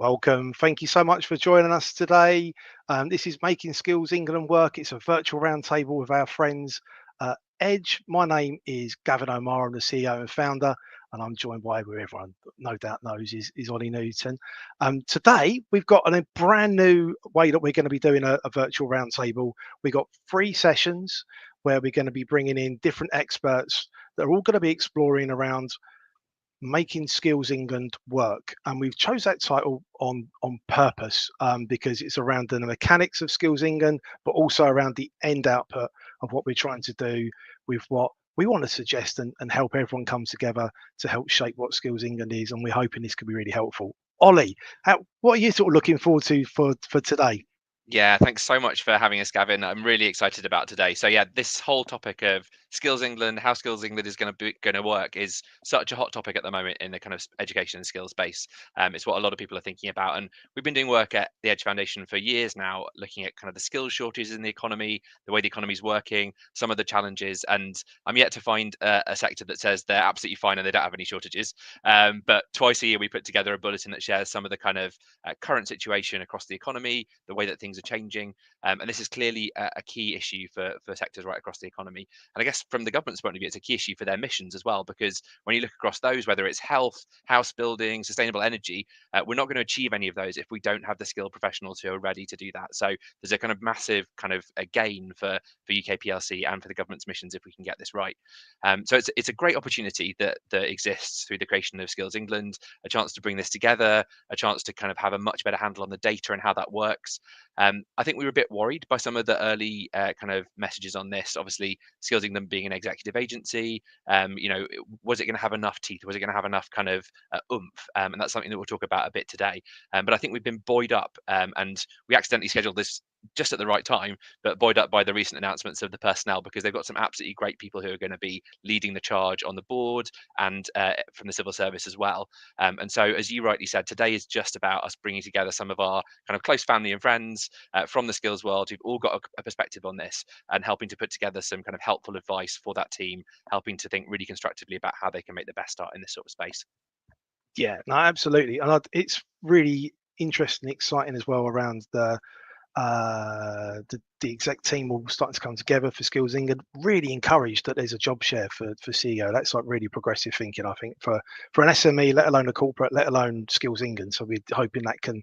Welcome. Thank you so much for joining us today. This is Making Skills England Work. It's a virtual roundtable with our friends Edge. My name is Gavin O'Mara. I'm the CEO and founder, and I'm joined by who everyone no doubt knows is Ollie Newton. Today, we've got a brand new way that we're going to be doing a virtual roundtable. We've got 3 sessions where we're going to be bringing in different experts that are all going to be exploring around Making Skills England Work, and we've chose that title on purpose because it's around the mechanics of Skills England, but also around the end output of what we're trying to do with what we want to suggest and help everyone come together to help shape what Skills England is. And we're hoping this could be really helpful. Ollie, what are you sort of looking forward to for today? Yeah, thanks so much for having us, Gavin. I'm really excited about today. So yeah, this whole topic of Skills England, how Skills England is going to work is such a hot topic at the moment in the kind of education and skills space. It's what a lot of people are thinking about, and we've been doing work at the Edge Foundation for years now, looking at kind of the skills shortages in the economy, the way the economy is working, some of the challenges. And I'm yet to find a sector that says they're absolutely fine and they don't have any shortages. But twice a year we put together a bulletin that shares some of the kind of current situation across the economy, the way that things are changing, and this is clearly a key issue for sectors right across the economy. And I guess from the government's point of view, it's a key issue for their missions as well, because when you look across those, whether it's health, house building, sustainable energy, we're not going to achieve any of those if we don't have the skilled professionals who are ready to do that. So there's a kind of massive kind of a gain for UK PLC and for the government's missions if we can get this right. So it's a great opportunity that exists through the creation of Skills England, a chance to bring this together, a chance to kind of have a much better handle on the data and how that works. I think we were a bit worried by some of the early kind of messages on this. Obviously, Skills England being an executive agency, was it going to have enough teeth? Was it going to have enough kind of oomph? And that's something that we'll talk about a bit today. But I think we've been buoyed up, and we accidentally scheduled this just at the right time, but buoyed up by the recent announcements of the personnel, because they've got some absolutely great people who are going to be leading the charge on the board and from the civil service as well. And so, as you rightly said, today is just about us bringing together some of our kind of close family and friends from the skills world who've all got a perspective on this, and helping to put together some kind of helpful advice for that team, helping to think really constructively about how they can make the best start in this sort of space. Yeah, no, absolutely. And it's really interesting, exciting as well around the exec team all starting to come together for Skills England. Really encouraged that there's a job share for CEO. That's like really progressive thinking, I think, for an SME, let alone a corporate, let alone Skills England. So we're hoping that can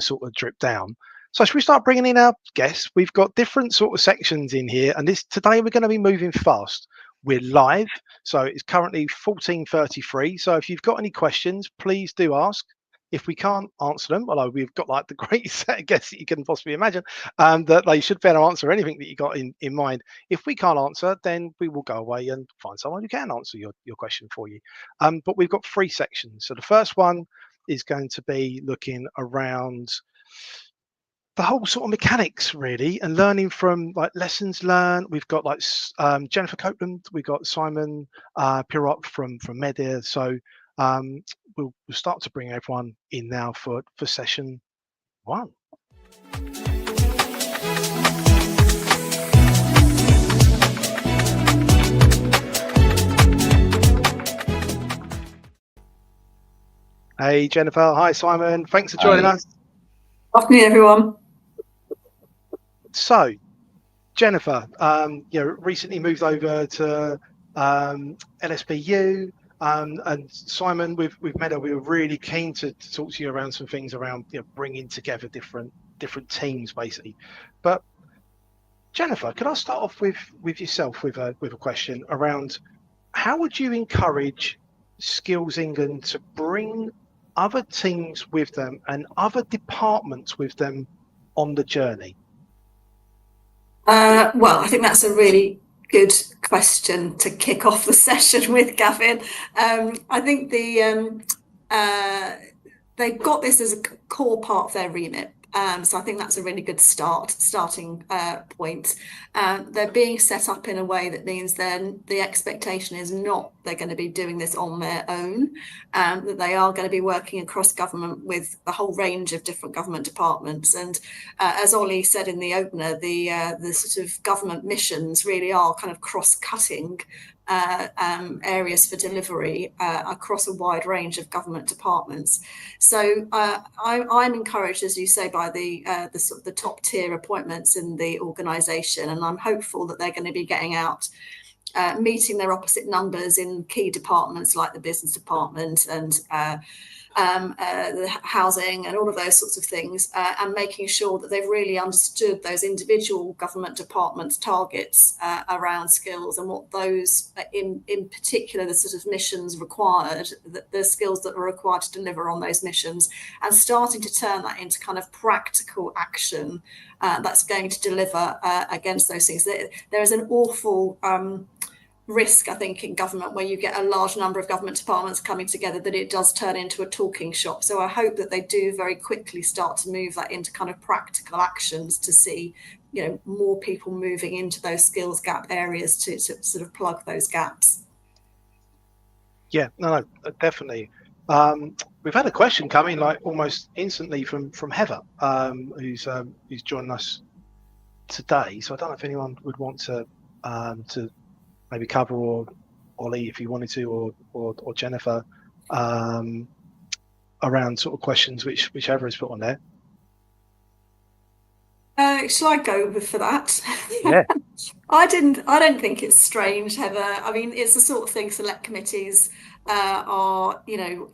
sort of drip down. So should we start bringing in our guests? We've got different sort of sections in here, and today we're going to be moving fast. We're live, so it's currently 14:33. So if you've got any questions, please do ask. If we can't answer them, although we've got like the greatest set of guests that you can possibly imagine, that they should be able to answer anything that you got in mind. If we can't answer, then we will go away and find someone who can answer your question for you. But we've got 3 sections. So the first one is going to be looking around the whole sort of mechanics really, and learning from like lessons learned. We've got like Jennifer Copeland, we've got Simon Pirot from Media. So we'll start to bring everyone in now for session 1. Hey Jennifer, hi Simon, thanks for joining us. Afternoon everyone. So Jennifer, recently moved over to LSBU. And Simon, we've met her. We were really keen to talk to you around some things around bringing together different teams, basically. But Jennifer, could I start off with yourself with a question around how would you encourage Skills England to bring other teams with them and other departments with them on the journey? Well, I think that's a really good question to kick off the session with, Gavin. I think they've got this as a core part of their remit. So I think that's a really good starting point. They're being set up in a way that means then the expectation is not they're going to be doing this on their own, that they are going to be working across government with a whole range of different government departments. And as Ollie said in the opener, the sort of government missions really are kind of cross-cutting areas for delivery across a wide range of government departments. So I'm encouraged, as you say, by the sort of the top tier appointments in the organisation, and I'm hopeful that they're going to be getting out, meeting their opposite numbers in key departments like the business department and the housing and all of those sorts of things, and making sure that they've really understood those individual government departments' targets around skills and what those, in particular, the sort of missions required, the skills that were required to deliver on those missions, and starting to turn that into kind of practical action that's going to deliver against those things. There is an awful risk, I think, in government where you get a large number of government departments coming together, that it does turn into a talking shop. So I hope that they do very quickly start to move that into kind of practical actions to see, you know, more people moving into those skills gap areas to sort of plug those gaps. Yeah, no, definitely. We've had a question coming like almost instantly from Heather, who's joined us today. So I don't know if anyone would want to maybe cover, or Ollie if you wanted to, or Jennifer, around sort of questions whichever is put on there. Shall I go for that? Yeah. I don't think it's strange, Heather. I mean, it's the sort of thing select committees are, you know,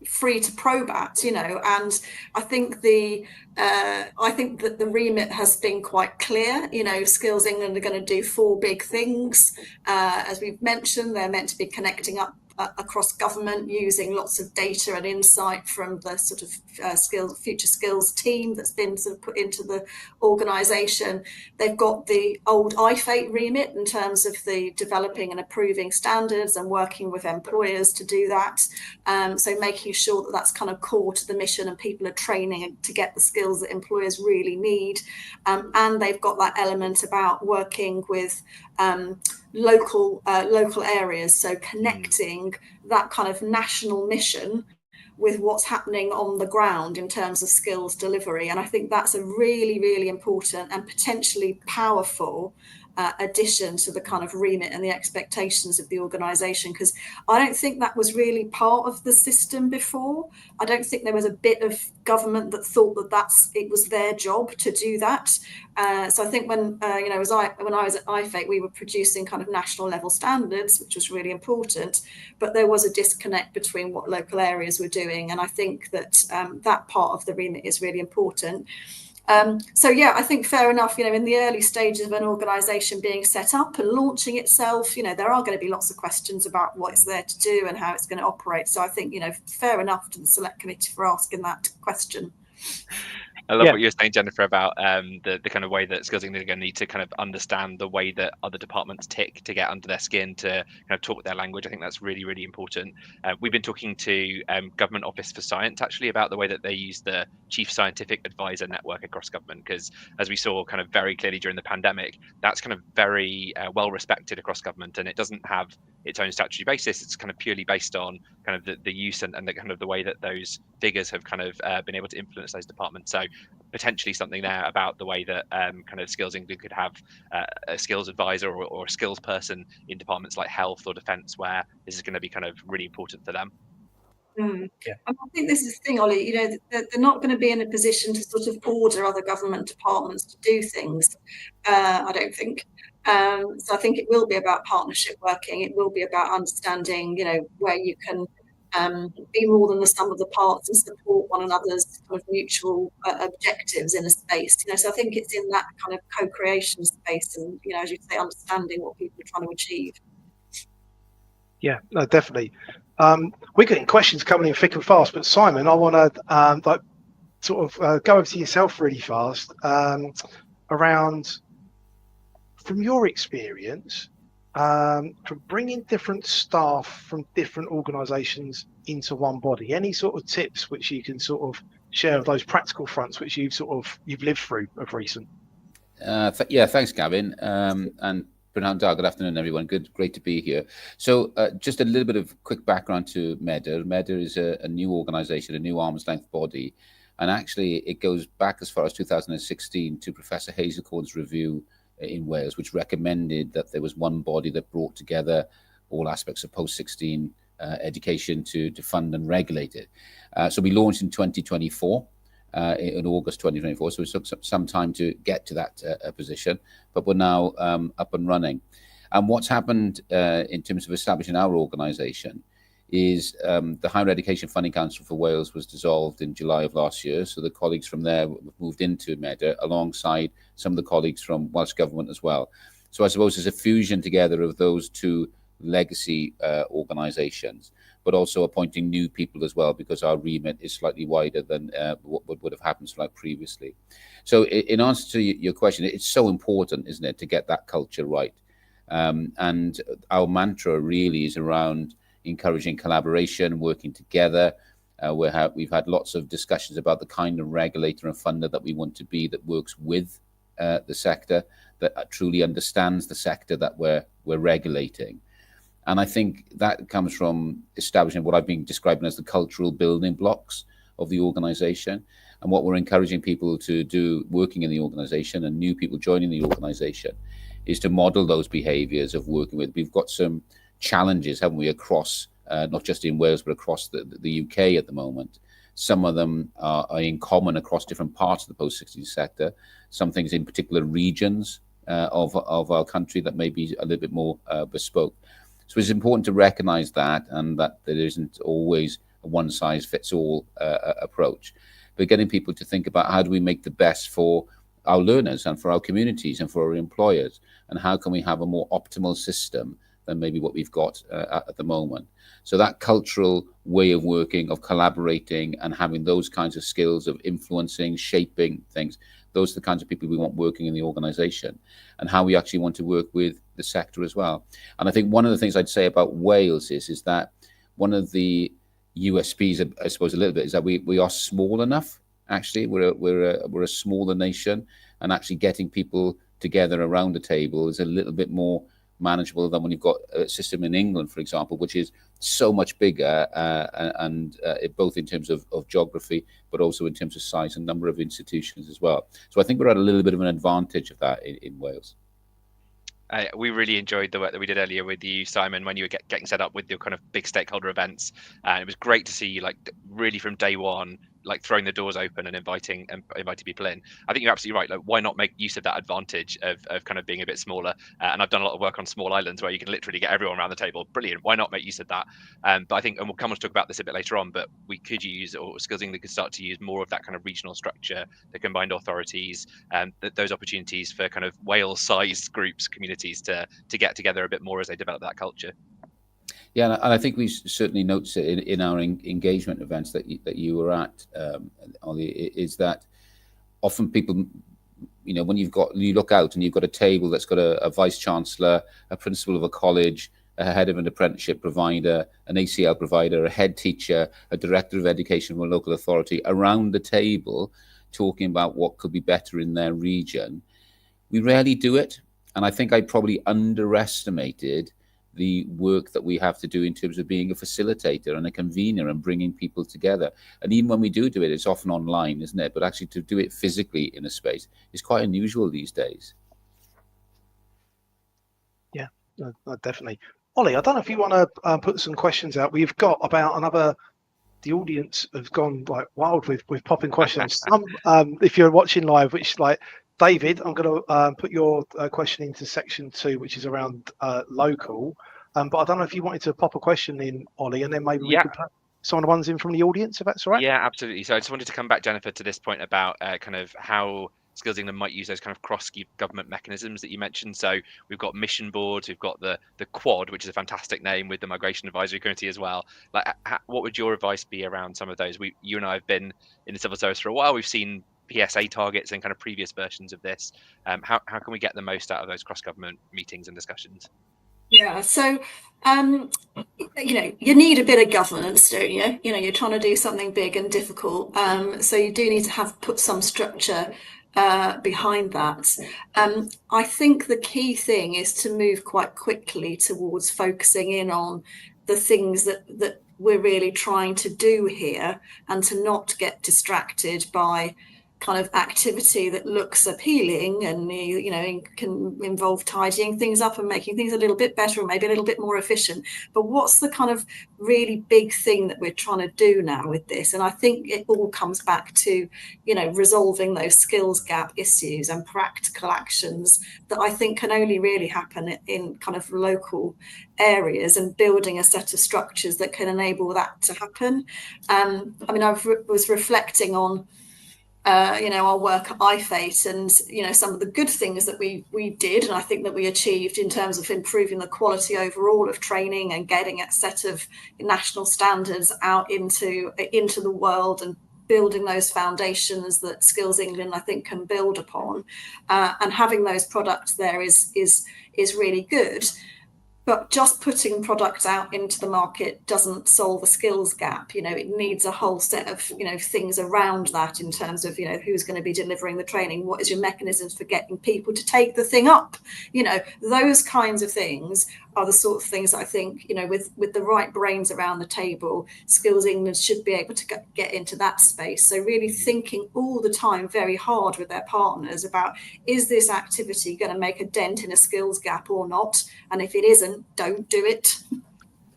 free to probe at, you know, and I think that the remit has been quite clear. You know, Skills England are going to do 4 big things. As we've mentioned, they're meant to be connecting up across government using lots of data and insight from the sort of future skills team that's been sort of put into the organisation. They've got the old IFATE remit in terms of the developing and approving standards and working with employers to do that. So making sure that that's kind of core to the mission and people are training to get the skills that employers really need. And they've got that element about working with local areas, so connecting that kind of national mission with what's happening on the ground in terms of skills delivery. And I think that's a really, really important and potentially powerful addition to the kind of remit and the expectations of the organisation, because I don't think that was really part of the system before. I don't think there was a bit of government that thought that it was their job to do that. So I think when you know, when I was at IFATE, we were producing kind of national level standards, which was really important, but there was a disconnect between what local areas were doing, and I think that that part of the remit is really important. So yeah, I think fair enough, you know, in the early stages of an organisation being set up and launching itself, you know, there are going to be lots of questions about what it's there to do and how it's going to operate. So I think, you know, fair enough to the select committee for asking that question. I love what you were saying, Jennifer, about the kind of way that Skills England are going to need to kind of understand the way that other departments tick to get under their skin, to kind of talk their language. I think that's really, really important. We've been talking to Government Office for Science actually about the way that they use the Chief Scientific Advisor network across government, because as we saw kind of very clearly during the pandemic, that's kind of very well respected across government, and it doesn't have its own statutory basis. It's kind of purely based on kind of the use and the kind of the way that those figures have kind of been able to influence those departments. So potentially something there about the way that kind of Skills England could have a skills advisor or a skills person in departments like health or defence, where this is going to be kind of really important for them. Yeah. I think this is the thing, Ollie, you know, they're not going to be in a position to sort of order other government departments to do things, I don't think. So I think it will be about partnership working. It will be about understanding, you know, where you can be more than the sum of the parts and support one another's kind of mutual objectives in a space. You know, so I think it's in that kind of co-creation space, and, you know, as you say, understanding what people are trying to achieve. Yeah, no, definitely. We're getting questions coming in thick and fast, but Simon, I want to like sort of go over to yourself really fast around, from your experience, from bringing different staff from different organisations into one body. Any sort of tips which you can sort of share of those practical fronts which you've lived through of recent? Yeah, thanks, Gavin. And Bernard, good afternoon, everyone. Great to be here. So just a little bit of quick background to MEDR. MEDR is a new organisation, a new arm's length body. And actually, it goes back as far as 2016 to Professor Hazelcorn's review in Wales, which recommended that there was one body that brought together all aspects of post-16 education to fund and regulate it. So we launched in 2024, in August 2024. So it took some time to get to that position, but we're now up and running. And what's happened in terms of establishing our organisation is the Higher Education Funding Council for Wales was dissolved in July of last year. So the colleagues from there moved into MEDA alongside some of the colleagues from Welsh Government as well. So I suppose there's a fusion together of those two legacy organisations, but also appointing new people as well, because our remit is slightly wider than what would have happened like previously. So in answer to your question, it's so important, isn't it, to get that culture right? And our mantra really is around encouraging collaboration, working together. We've had lots of discussions about the kind of regulator and funder that we want to be, that works with the sector, that truly understands the sector that we're regulating. And I think that comes from establishing what I've been describing as the cultural building blocks of the organisation. And what we're encouraging people to do working in the organisation and new people joining the organisation is to model those behaviours of working with. We've got some challenges, haven't we, across, not just in Wales, but across the UK at the moment. Some of them are in common across different parts of the post-16 sector. Some things in particular regions of our country that may be a little bit more bespoke. So it's important to recognise that, and that there isn't always a one-size-fits-all approach. But getting people to think about how do we make the best for our learners and for our communities and for our employers, and how can we have a more optimal system than maybe what we've got at the moment. So that cultural way of working, of collaborating and having those kinds of skills of influencing, shaping things, those are the kinds of people we want working in the organisation, and how we actually want to work with the sector as well. And I think one of the things I'd say about Wales is that one of the USPs, I suppose, a little bit, is that we are small enough. Actually, we're a smaller nation, and actually getting people together around the table is a little bit more manageable than when you've got a system in England, for example, which is so much bigger, and both in terms of geography, but also in terms of size and number of institutions as well. So I think we're at a little bit of an advantage of that in Wales. We really enjoyed the work that we did earlier with you, Simon, when you were getting set up with your kind of big stakeholder events. It was great to see you, like, really from day one, like throwing the doors open and inviting people in. I think you're absolutely right. Like, why not make use of that advantage of kind of being a bit smaller? And I've done a lot of work on small islands where you can literally get everyone around the table. Brilliant. Why not make use of that? But I think, and we'll come on to talk about this a bit later on, but we could use, or Skills England could start to use more of that kind of regional structure, the combined authorities, and those opportunities for kind of Wales-sized groups, communities to get together a bit more as they develop that culture. Yeah, and I think we certainly noticed it in our engagement events that you were at, Ollie, is that often people, you know, when you look out and you've got a table that's got a vice chancellor, a principal of a college, a head of an apprenticeship provider, an ACL provider, a head teacher, a director of education from a local authority around the table talking about what could be better in their region. We rarely do it. And I think I probably underestimated the work that we have to do in terms of being a facilitator and a convener and bringing people together. And even when we do it, it's often online, isn't it? But actually to do it physically in a space is quite unusual these days. Yeah, definitely. Ollie, I don't know if you want to put some questions out. We've got about the audience have gone like wild with popping questions. If you're watching live, which, like, David, I'm going to put your question into section 2, which is around local. But I don't know if you wanted to pop a question in, Ollie, and then maybe we could put some of the ones in from the audience, if that's all right. Yeah, absolutely. So I just wanted to come back, Jennifer, to this point about kind of how Skills England might use those kind of cross-government mechanisms that you mentioned. So we've got mission boards, we've got the Quad, which is a fantastic name, with the Migration Advisory Committee as well. Like, what would your advice be around some of those? You and I have been in the civil service for a while. We've seen PSA targets and kind of previous versions of this. How can we get the most out of those cross-government meetings and discussions? Yeah, so you need a bit of governance, don't you? You're trying to do something big and difficult, so you do need to put some structure behind that. I think the key thing is to move quite quickly towards focusing in on the things that we're really trying to do here, and to not get distracted by kind of activity that looks appealing and can involve tidying things up and making things a little bit better or maybe a little bit more efficient. But what's the kind of really big thing that we're trying to do now with this? And I think it all comes back to resolving those skills gap issues and practical actions that I think can only really happen in kind of local areas, and building a set of structures that can enable that to happen. I was reflecting on our work at IFATE and some of the good things that we did, and I think that we achieved in terms of improving the quality overall of training and getting a set of national standards out into the world and building those foundations that Skills England I think can build upon, and having those products there is really good. But just putting products out into the market doesn't solve a skills gap. It needs a whole set of things around that in terms of who's going to be delivering the training, what is your mechanisms for getting people to take the thing up. Those kinds of things are the sort of things that I think with the right brains around the table, Skills England should be able to get into that space. So really thinking all the time very hard with their partners about, is this activity going to make a dent in a skills gap or not? And if it isn't, don't do it.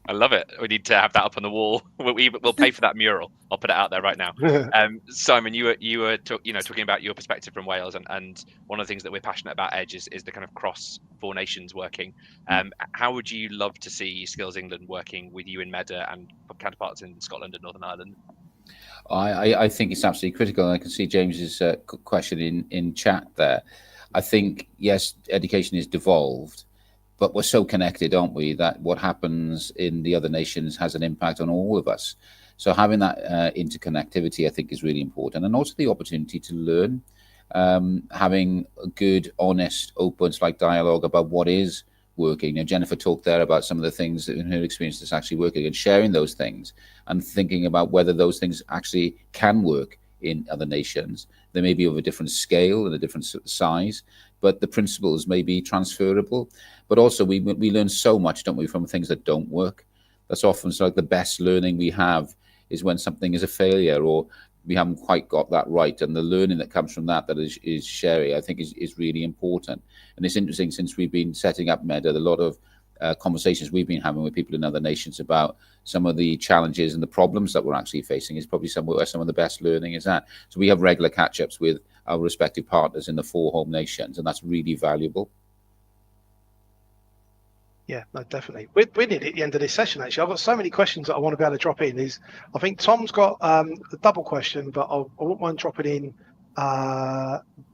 I love it. We need to have that up on the wall. We'll pay for that mural. I'll put it out there right now. Simon, you were talking about your perspective from Wales, and one of the things that we're passionate about Edge is the kind of cross 4 nations working. How would you love to see Skills England working with you in MEDA and counterparts in Scotland and Northern Ireland? I think it's absolutely critical. I can see James's question in chat there. I think, yes, education is devolved, but we're so connected, aren't we, that what happens in the other nations has an impact on all of us. So having that interconnectivity, I think, is really important. And also the opportunity to learn, having a good, honest, open dialogue about what is working. Jennifer talked there about some of the things that in her experience that's actually working, and sharing those things and thinking about whether those things actually can work in other nations. They may be of a different scale and a different size, but the principles may be transferable. But also we learn so much, don't we, from things that don't work. That's often the best learning we have is when something is a failure or we haven't quite got that right. And the learning that comes from that is sharing, I think is really important. And it's interesting, since we've been setting up MEDA, a lot of conversations we've been having with people in other nations about some of the challenges and the problems that we're actually facing is probably somewhere where some of the best learning is at. So we have regular catch-ups with our respective partners in the 4 home nations, and that's really valuable. Yeah, no, definitely. We're nearly at the end of this session, actually. I've got so many questions that I want to be able to drop in. I think Tom's got a double question, but I wouldn't mind dropping in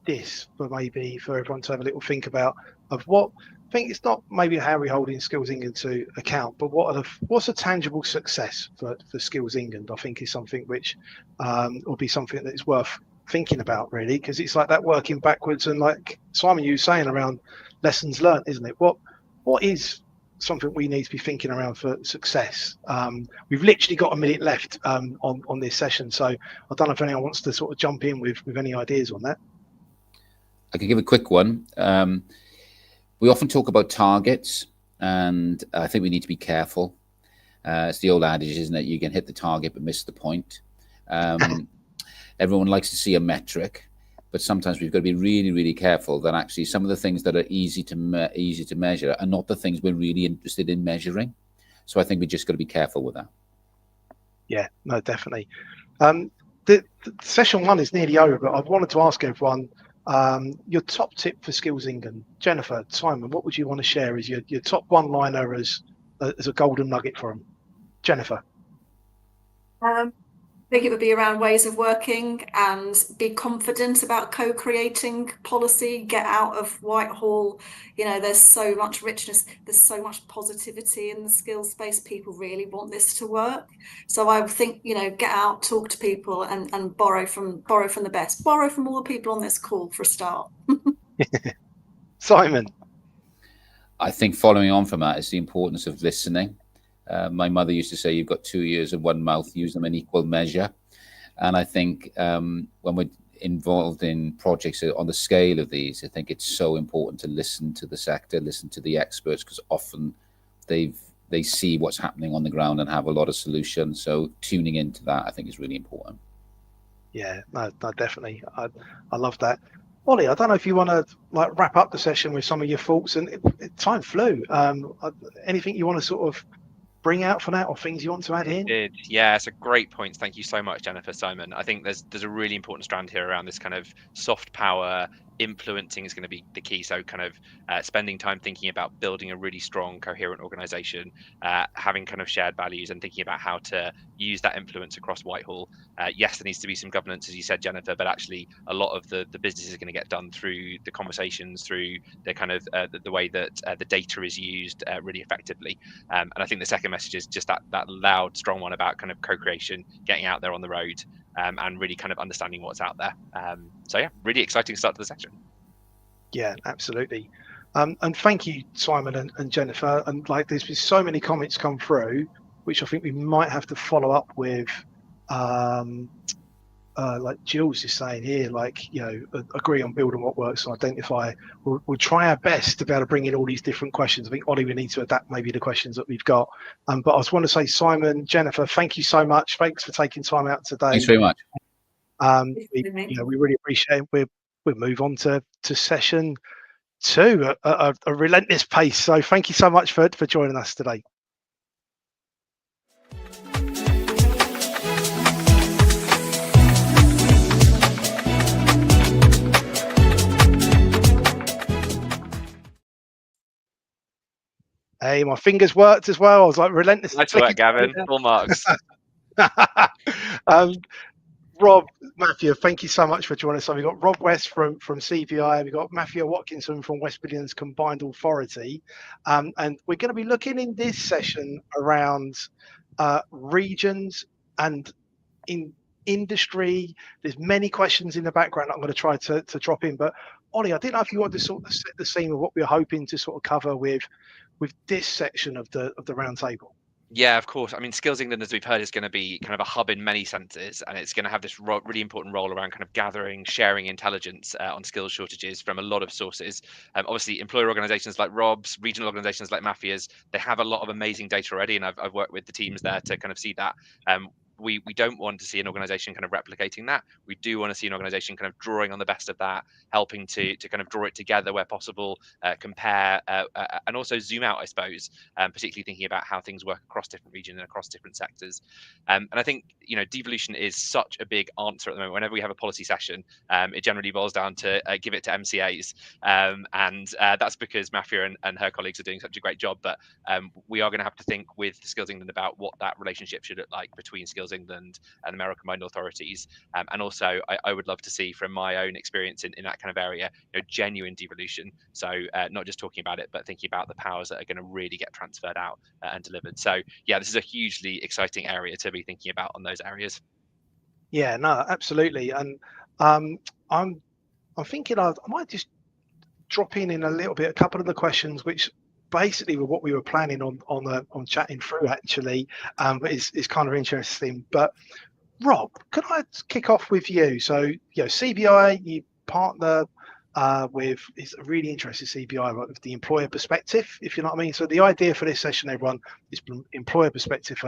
this for everyone to have a little think about of what. I think it's not maybe how we're holding Skills England to account, but what's a tangible success for Skills England? I think is something which will be something that is worth thinking about, really, because it's like that working backwards, and like Simon, you were saying around lessons learned, isn't it? What is something we need to be thinking around for success? We've literally got a minute left on this session, so I don't know if anyone wants to sort of jump in with any ideas on that. I can give a quick one. We often talk about targets, and I think we need to be careful. It's the old adage, isn't it? You can hit the target but miss the point. Everyone likes to see a metric, but sometimes we've got to be really, really careful that actually some of the things that are easy to measure are not the things we're really interested in measuring. So I think we just got to be careful with that. Yeah, no, definitely. The session 1 is nearly over, but I wanted to ask everyone your top tip for Skills England. Jennifer, Simon, what would you want to share as your top one-liner as a golden nugget for them? Jennifer. I think it would be around ways of working and be confident about co-creating policy, get out of Whitehall. There's so much richness, there's so much positivity in the skills space. People really want this to work. So I would think, get out, talk to people and borrow from the best. Borrow from all the people on this call for a start. Simon. I think following on from that is the importance of listening. My mother used to say, you've got 2 ears and 1 mouth, use them in equal measure. And I think when we're involved in projects on the scale of these, I think it's so important to listen to the sector, listen to the experts, because often they see what's happening on the ground and have a lot of solutions. So tuning into that, I think, is really important. Yeah, no, definitely. I love that. Ollie, I don't know if you want to like wrap up the session with some of your thoughts, and time flew. Anything you want to sort of bring out for that, or things you want to add in? Did. Yeah, it's a great point. Thank you so much, Jennifer, Simon. I think there's a really important strand here around this kind of soft power. Influencing is going to be the key. So kind of spending time thinking about building a really strong, coherent organization, having kind of shared values and thinking about how to use that influence across Whitehall. Yes, there needs to be some governance, as you said, Jennifer, but actually a lot of the business is going to get done through the conversations, through the kind of the way that the data is used really effectively. And I think the second message is just that loud, strong one about kind of co-creation, getting out there on the road, and really kind of understanding what's out there. So yeah, really exciting start to the session. Yeah, absolutely. And thank you, Simon and Jennifer. And like, there's been so many comments come through, which I think we might have to follow up with. Like Jill's is saying here, like, you know, agree on building what works and identify. We'll try our best to be able to bring in all these different questions. I think, Ollie, we need to adapt maybe the questions that we've got. But I just want to say, Simon, Jennifer, thank you so much. Thanks for taking time out today. Thanks very much. We really appreciate it. We'll move on to session 2 at a relentless pace. So thank you so much for joining us today. Hey, my fingers worked as well. I was like relentless. Nice work, Gavin. Full marks. Rob, Matthew, thank you so much for joining us. So we've got Rob West from CPI, we've got Matthew Watkinson from West Midlands Combined Authority, and we're going to be looking in this session around regions and in industry. There's many questions in the background I'm going to try to drop in, but Ollie, I didn't know if you wanted to sort of set the scene of what we're hoping to sort of cover with this section of the roundtable. Yeah, of course. I mean, Skills England, as we've heard, is going to be kind of a hub in many senses, and it's going to have this really important role around kind of gathering, sharing intelligence on skills shortages from a lot of sources. Obviously, employer organisations like Rob's, regional organisations like Mafia's, they have a lot of amazing data already, and I've worked with the teams there to kind of see that. We don't want to see an organization kind of replicating that. We do want to see an organization kind of drawing on the best of that, helping to kind of draw it together where possible, compare, and also zoom out, I suppose, particularly thinking about how things work across different regions and across different sectors. And I think, you know, devolution is such a big answer at the moment. Whenever we have a policy session, it generally boils down to give it to MCAs. And that's because Mafia and her colleagues are doing such a great job. But we are going to have to think with Skills England about what that relationship should look like between Skills England and the Mayoral Combined Authorities. And also, I would love to see from my own experience in that kind of area, you know, genuine devolution. So not just talking about it, but thinking about the powers that are going to really get transferred out and delivered. So yeah, this is a hugely exciting area to be thinking about on those areas. Yeah, no, absolutely. And I'm thinking I might just drop in a little bit a couple of the questions which basically were what we were planning on chatting through actually, but it's kind of interesting. But Rob, could I kick off with you? So, you know, CBI, you partner with, it's a really interesting CBI, right, with the employer perspective, if you know what I mean. So the idea for this session, everyone, is employer perspective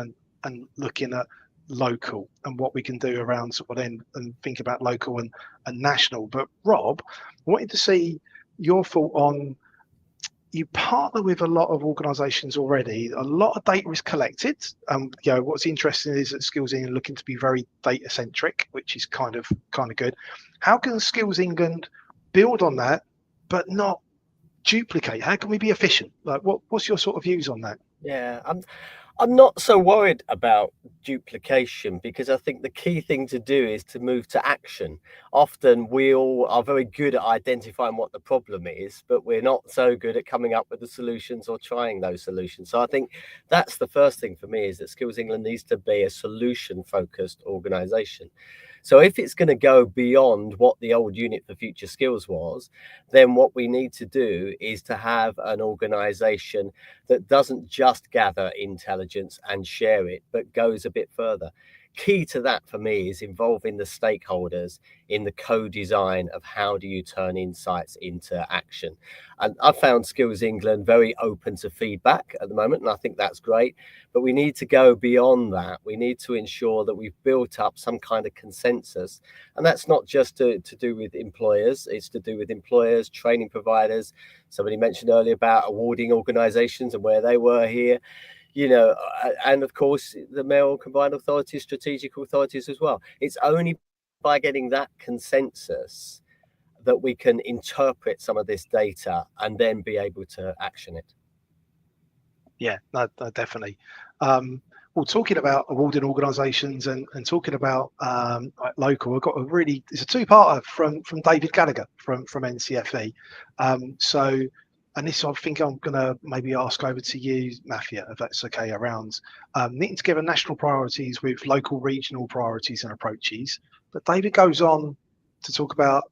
and looking at local and what we can do around sort of then and think about local and national. But Rob, I wanted to see your thought on, you partner with a lot of organisations already. A lot of data is collected. You know, what's interesting is that Skills England are looking to be very data centric, which is kind of good. How can Skills England build on that, but not duplicate? How can we be efficient? Like, what's your sort of views on that? Yeah, I'm not so worried about duplication, because I think the key thing to do is to move to action. Often we all are very good at identifying what the problem is, but we're not so good at coming up with the solutions or trying those solutions. So I think that's the first thing for me, is that Skills England needs to be a solution-focused organisation. So if it's going to go beyond what the old Unit for Future Skills was, then what we need to do is to have an organisation that doesn't just gather intelligence and share it, but goes a bit further. key to that for me is involving the stakeholders in the co-design of how do you turn insights into action. And I found Skills England very open to feedback at the moment, and I think that's great. But we need to go beyond that. We need to ensure that we've built up some kind of consensus. And that's not just to do with employers, it's to do with employers, training providers. Somebody mentioned earlier about awarding organizations and where they were here, you know, and of course the mayoral combined authorities, strategic authorities as well. It's only by getting that consensus that we can interpret some of this data and then be able to action it. Yeah, no, definitely. Well, talking about awarding organisations and talking about like local, I've got it's a two-parter from David Gallagher from NCFE. So, and this I think I'm going to maybe ask over to you, Mafia, if that's okay, around knitting together national priorities with local regional priorities and approaches. But David goes on to talk about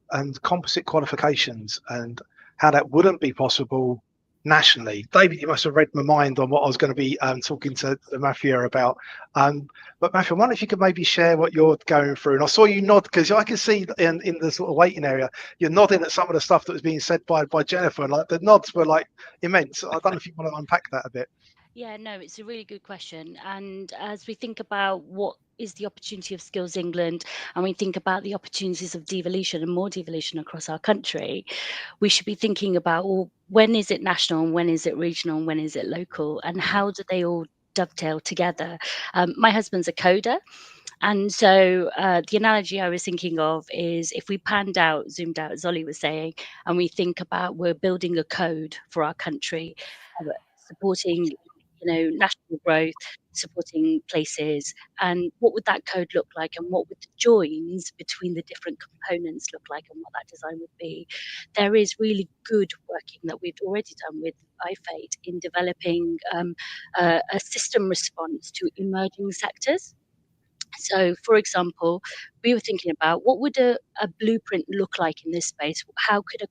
composite qualifications and how that wouldn't be possible nationally. David, you must have read my mind on what I was going to be talking to the Mafia about. But Mafia, I wonder if you could maybe share what you're going through. And I saw you nod because I can see in the sort of waiting area, you're nodding at some of the stuff that was being said by Jennifer, and like the nods were like immense. I don't know if you want to unpack that a bit. Yeah, no, it's a really good question. And as we think about what is the opportunity of Skills England, and we think about the opportunities of devolution and more devolution across our country, we should be thinking about, well, when is it national and when is it regional and when is it local, and how do they all dovetail together? My husband's a coder. And so the analogy I was thinking of is if we zoomed out, as Ollie was saying, and we think about we're building a code for our country, supporting national growth, supporting places, and what would that code look like, and what would the joins between the different components look like, and what that design would be. There is really good working that we've already done with IFATE in developing a system response to emerging sectors. So, for example, we were thinking about what would a blueprint look like in this space? How could a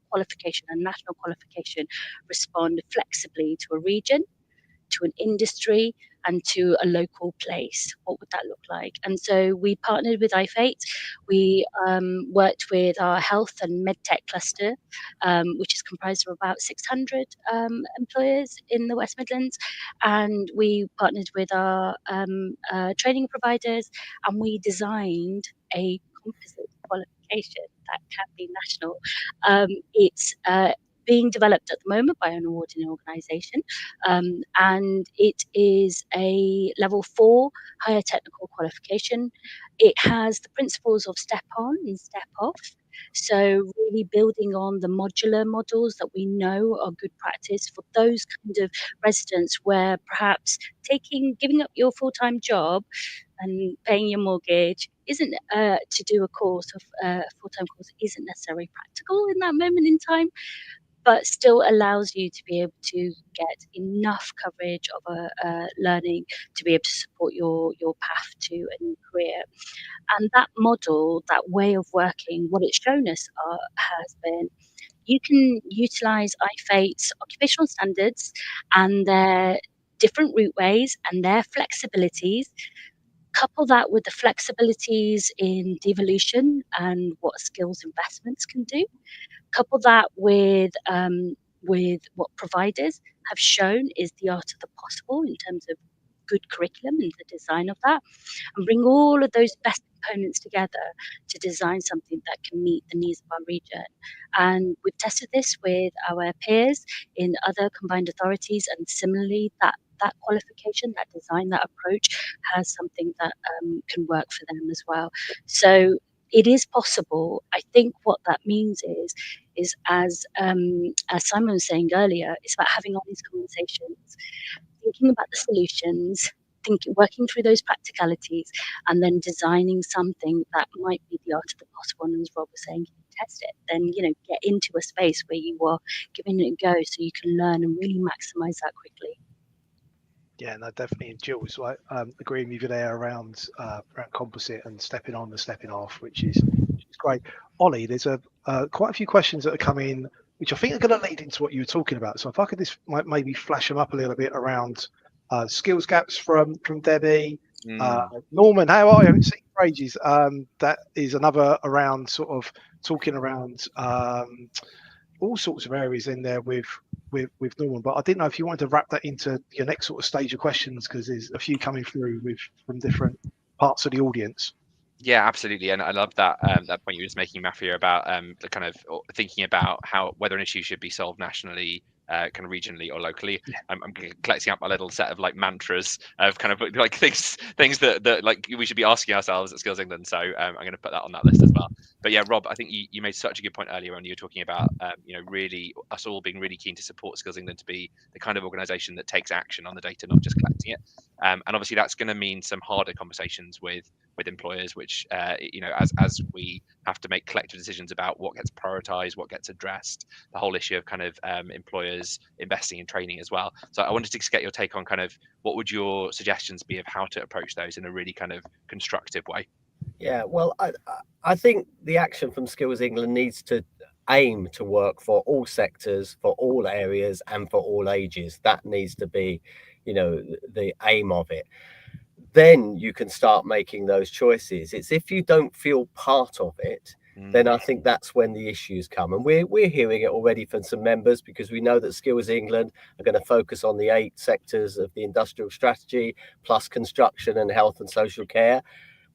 national qualification respond flexibly to a region, to an industry, and to a local place? What would that look like? And so we partnered with IFATE. We worked with our health and medtech cluster, which is comprised of about 600 employers in the West Midlands. And we partnered with our training providers, and we designed a composite qualification that can be national. It's being developed at the moment by an awarding organisation, and it is a level 4 higher technical qualification. It has the principles of step on and step off, so really building on the modular models that we know are good practice for those kind of residents where perhaps giving up your full-time job and paying your mortgage isn't to do a full-time course isn't necessarily practical in that moment in time, but still allows you to be able to get enough coverage of a learning to be able to support your path to a new career. And that model, that way of working, what it's shown us has been you can utilise IFATE's occupational standards and their different routeways and their flexibilities, couple that with the flexibilities in devolution and what skills investments can do, couple that with what providers have shown is the art of the possible in terms of good curriculum and the design of that, and bring all of those best components together to design something that can meet the needs of our region. And we've tested this with our peers in other combined authorities, and similarly that qualification, that design, that approach has something that can work for them as well. So it is possible. I think what that means is as Simon was saying earlier, it's about having all these conversations, thinking about the solutions, working through those practicalities, and then designing something that might be the art of the possible. And as Rob was saying, test it, then get into a space where you are giving it a go, so you can learn and really maximise that quickly. Yeah, no, definitely. And Jules, like, agreeing with you there around composite and stepping on and stepping off, which is great. Ollie, there's quite a few questions that are coming, which I think are going to lead into what you were talking about. So if I could just maybe flash them up a little bit around skills gaps from Debbie, Norman, how are you? I haven't seen you for ages. That is another around sort of talking around all sorts of areas in there with Norman. But I didn't know if you wanted to wrap that into your next sort of stage of questions, because there's a few coming through from different parts of the audience. Yeah, absolutely, and I love that that point you were just making, Matthew, about the kind of thinking about how whether an issue should be solved nationally, kind of regionally or locally. Yeah. I'm collecting up a little set of like mantras of kind of like things that like we should be asking ourselves at Skills England. So I'm going to put that on that list as well. But yeah, Rob, I think you made such a good point earlier when you were talking about really us all being really keen to support Skills England to be the kind of organisation that takes action on the data, not just collecting it. And obviously that's going to mean some harder conversations with employers, which as we have to make collective decisions about what gets prioritized, what gets addressed, the whole issue of kind of employers investing in training as well. So I wanted to get your take on kind of what would your suggestions be of how to approach those in a really kind of constructive way. Yeah, well, I think the action from Skills England needs to aim to work for all sectors, for all areas, and for all ages. That needs to be, the aim of it. Then you can start making those choices. It's if you don't feel part of it, then I think that's when the issues come. And we're hearing it already from some members, because we know that Skills England are going to focus on the 8 sectors of the industrial strategy, plus construction and health and social care.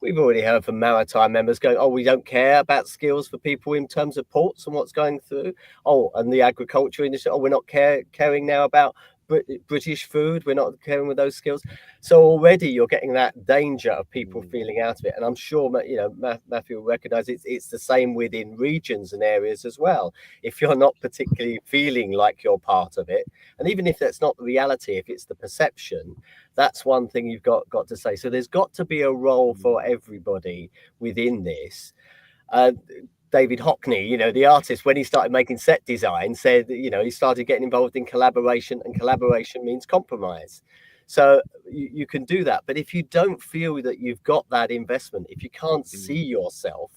We've already heard from maritime members going, oh, we don't care about skills for people in terms of ports and what's going through. Oh, and the agriculture industry, oh, we're not caring now about British food, we're not caring with those skills. So already you're getting that danger of people feeling out of it. And I'm sure Matthew will recognize it's the same within regions and areas as well. If you're not particularly feeling like you're part of it, and even if that's not the reality, if it's the perception, that's one thing you've got to say. So there's got to be a role for everybody within this. David Hockney, the artist, when he started making set design, said, he started getting involved in collaboration, and collaboration means compromise. So you can do that. But if you don't feel that you've got that investment, if you can't see yourself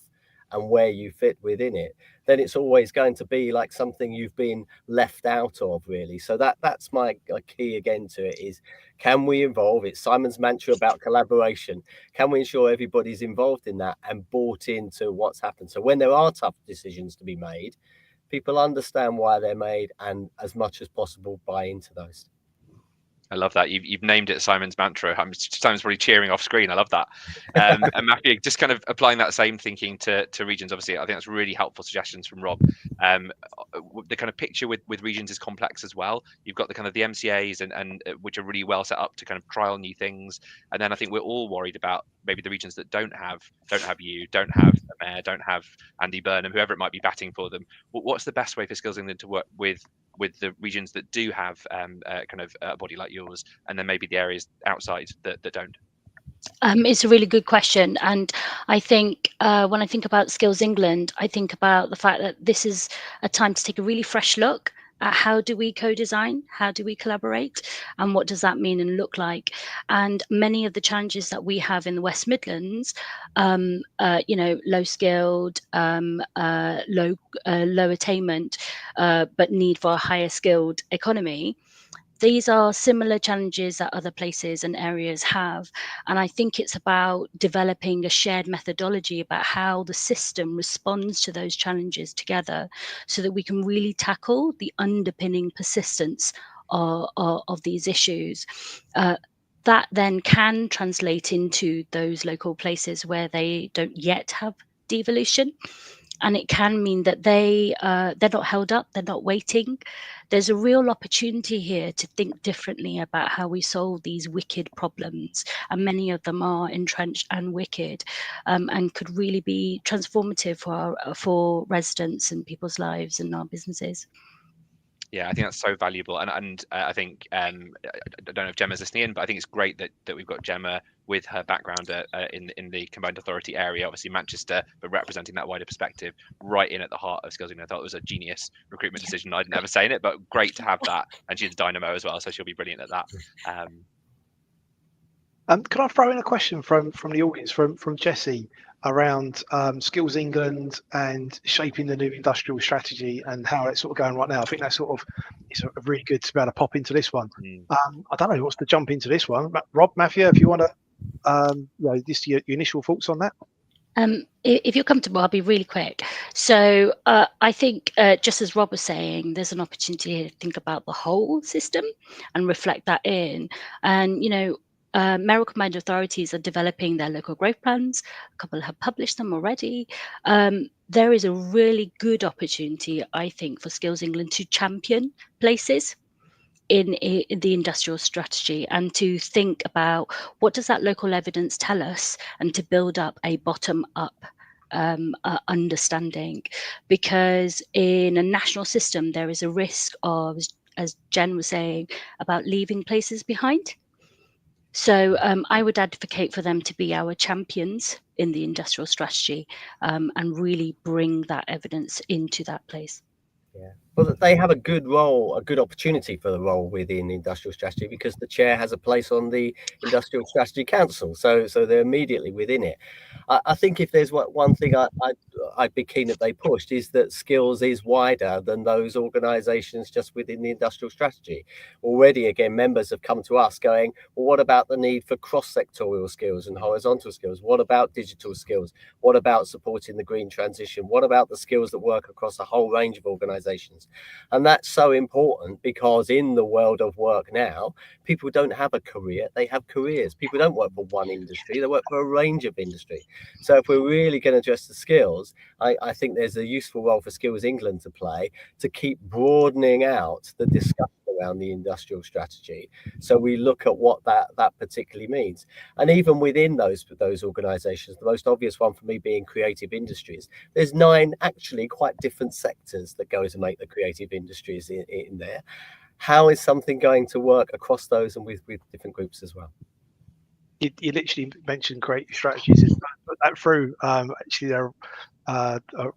and where you fit within it, then it's always going to be like something you've been left out of, really. So that's my key again to it is, can we involve? It's Simon's mantra about collaboration. Can we ensure everybody's involved in that and bought into what's happened? So when there are tough decisions to be made, people understand why they're made, and as much as possible buy into those. I love that. You've named it Simon's mantra. Simon's probably cheering off screen. I love that. And Matthew, just kind of applying that same thinking to regions. Obviously, I think that's really helpful suggestions from Rob. The kind of picture with regions is complex as well. You've got the kind of the MCAs and which are really well set up to kind of trial new things. And then I think we're all worried about maybe the regions that don't have you, don't have a mayor, don't have Andy Burnham, whoever it might be batting for them. What's the best way for Skills England to work with the regions that do have kind of a body like yours, and then maybe the areas outside that don't? It's a really good question. And I think when I think about Skills England, I think about the fact that this is a time to take a really fresh look at how do we co-design, how do we collaborate, and what does that mean and look like. And many of the challenges that we have in the West Midlands, low skilled, low attainment, but need for a higher skilled economy, these are similar challenges that other places and areas have. And I think it's about developing a shared methodology about how the system responds to those challenges together, so that we can really tackle the underpinning persistence of these issues. That then can translate into those local places where they don't yet have devolution. And it can mean that they're not held up, they're not waiting. There's a real opportunity here to think differently about how we solve these wicked problems, and many of them are entrenched and wicked, and could really be transformative for residents and people's lives and our businesses. Yeah, I think that's so valuable, and I think I don't know if Gemma's listening in, but I think it's great that we've got Gemma with her background in the combined authority area, obviously Manchester, but representing that wider perspective right in at the heart of Skills England. I thought it was a genius recruitment decision. I'd never say it, but great to have that, and she's a dynamo as well, so she'll be brilliant at that. Can I throw in a question from the audience, from Jesse, around Skills England and shaping the new industrial strategy and how it's sort of going right now? I think that's sort of, it's a really good to be able to pop into this one. I don't know who wants to jump into this one. Rob, Matthew, if you want to Just your initial thoughts on that. If you're comfortable, I'll be really quick. So I think, just as Rob was saying, there's an opportunity to think about the whole system and reflect that in. And, mayoral combined authorities are developing their local growth plans. A couple have published them already. There is a really good opportunity, I think, for Skills England to champion places in the industrial strategy and to think about what does that local evidence tell us, and to build up a bottom up understanding, because in a national system there is a risk of, as Jen was saying, about leaving places behind. So I would advocate for them to be our champions in the industrial strategy, and really bring that evidence into that place. Yeah, well, they have a good role, a good opportunity for the role within industrial strategy, because the chair has a place on the Industrial Strategy Council, so they're immediately within it. I think if there's one thing I'd be keen that they pushed, is that skills is wider than those organisations just within the industrial strategy. Already, again, members have come to us going, well, what about the need for cross-sectorial skills and horizontal skills? What about digital skills? What about supporting the green transition? What about the skills that work across a whole range of organisations? And that's so important, because in the world of work now, people don't have a career, they have careers. People don't work for one industry, they work for a range of industry. So if we're really going to address the skills, I think there's a useful role for Skills England to play, to keep broadening out the discussion around the industrial strategy, so we look at what that particularly means. And even within those organisations, the most obvious one for me being creative industries, there's 9 actually quite different sectors that go to make the creative industries in there. How is something going to work across those and with different groups as well? You literally mentioned creative strategies. Put that through. Actually, there,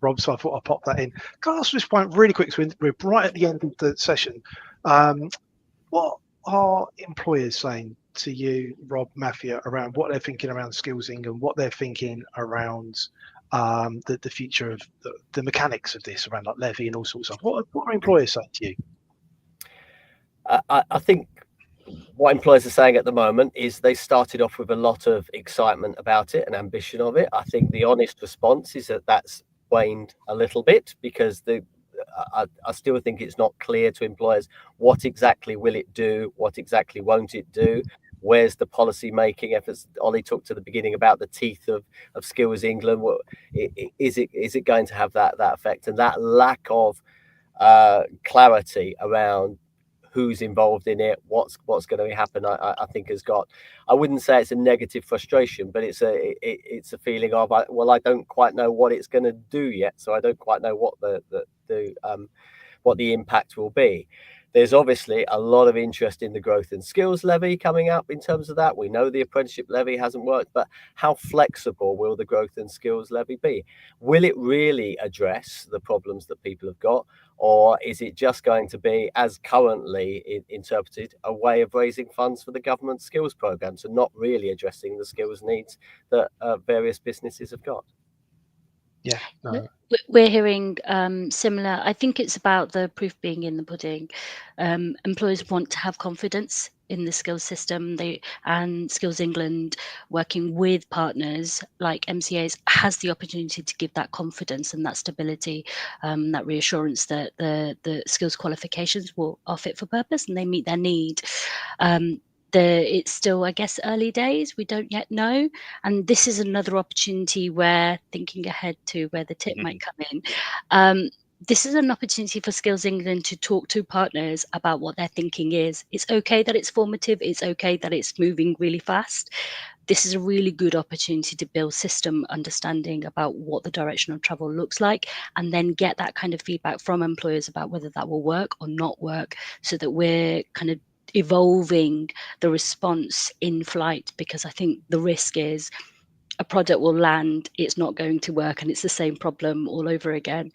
Rob, so I thought I'd pop that in. Can I ask this point really quick? So we're right at the end of the session. What are employers saying to you, Rob, Mafia, around what they're thinking around Skills England, what they're thinking around the future of the mechanics of this, around like levy and all sorts of stuff? What are employers saying to you? I think what employers are saying at the moment is they started off with a lot of excitement about it and ambition of it. I think the honest response is that that's waned a little bit, because I still think it's not clear to employers what exactly will it do, what exactly won't it do, where's the policy making efforts. Ollie talked at the beginning about the teeth of Skills England. Is it going to have that effect? And that lack of clarity around who's involved in it, what's going to happen, I think has got, I wouldn't say it's a negative frustration, but it's a feeling of, well, I don't quite know what it's going to do yet, so I don't quite know what what the impact will be. There's obviously a lot of interest in the growth and skills levy coming up in terms of that. We know the apprenticeship levy hasn't worked, but how flexible will the growth and skills levy be? Will it really address the problems that people have got? Or is it just going to be, as currently interpreted, a way of raising funds for the government skills programs and not really addressing the skills needs that various businesses have got? Yeah, no. We're hearing similar. I think it's about the proof being in the pudding. Employers want to have confidence in the skills system. And Skills England, working with partners like MCAs, has the opportunity to give that confidence and that stability, that reassurance that the skills qualifications are fit for purpose and they meet their need. It's still, I guess, early days. We don't yet know. And this is another opportunity where, thinking ahead to where the tip might come in, this is an opportunity for Skills England to talk to partners about what their thinking is. It's okay that it's formative. It's okay that it's moving really fast. This is a really good opportunity to build system understanding about what the direction of travel looks like, and then get that kind of feedback from employers about whether that will work or not work, so that we're kind of evolving the response in flight. Because I think the risk is a product will land, it's not going to work, and it's the same problem all over again.